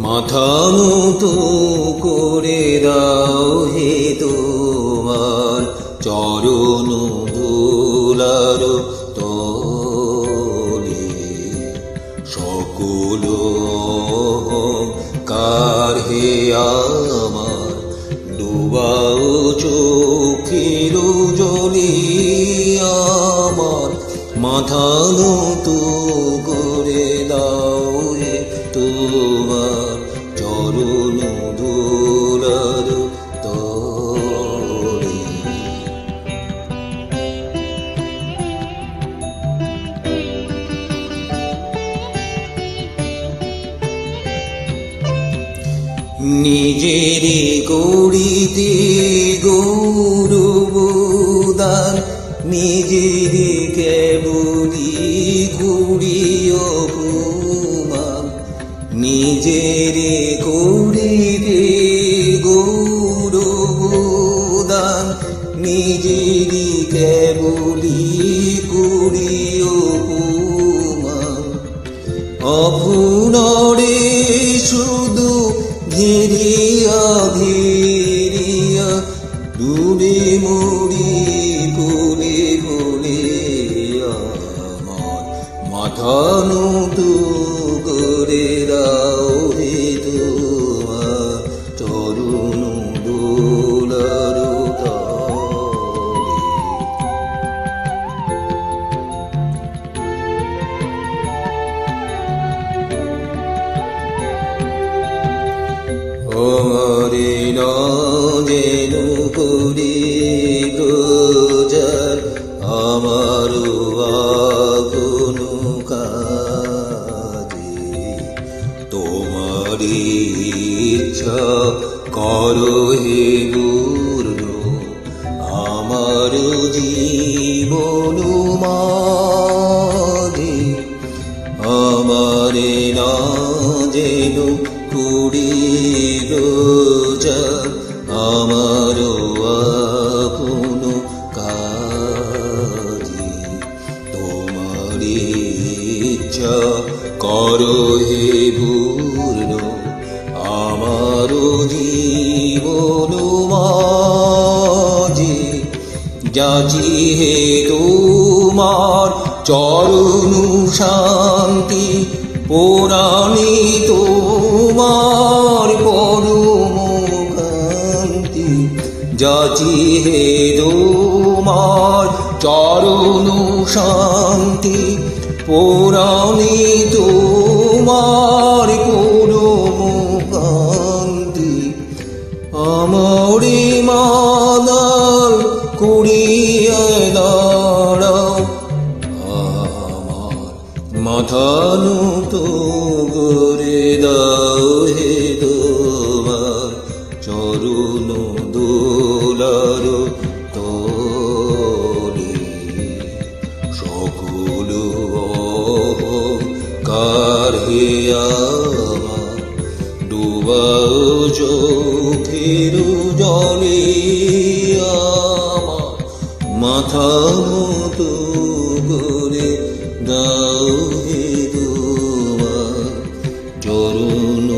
মাথা নত করে দাও হে তোমার চরণ ধুলার তলে। সকল অহংকার হে আমার ডুবাও চোখের জলে। আমার মাথা নত করে দাও হে তোমার চরণ ধুলার তলে। নিজেরই করিতে গৌরবদান, নিজেরই কেবলি করি অপমান। নিজেরই করিতে গৌরবদান, নিজেরই কেবলি করি অপমান। অপুনরে শুধু ঘেরিয়া ঘেরিয়া ডুবে মরি বলে বলে। আমার মাথা নত করে দাও হে তোমার চরণ ধুলার তলে। আমারে না যেন করি প্রচার আমার আপন কাজে। তোমারি ইচ্ছা করো হে পূর্ণ আমার জীবন মাঝে। আমারে না যেন করি প্রচার আমার আপন কাজে। তোমারি ইচ্ছা করো হে পূর্ণ আমার জীবন মাঝে। যাচি হে তোমার চরণ শান্তি, পুরাণে তোমার পরম কান্তি। যাচি হে তোমার চরণ শান্তি, পুরাণে তোমার পরম কান্তি। আমরে মানার করিয়া দাঁড়াও, আমার মাথা নত করে দাও হে তোমার চরণ ধুলার তলে। সকল অহংকার হে আমার ডুবাও চোখের জলে। আমার মাথা নত করে দাও হে তোমার চরণ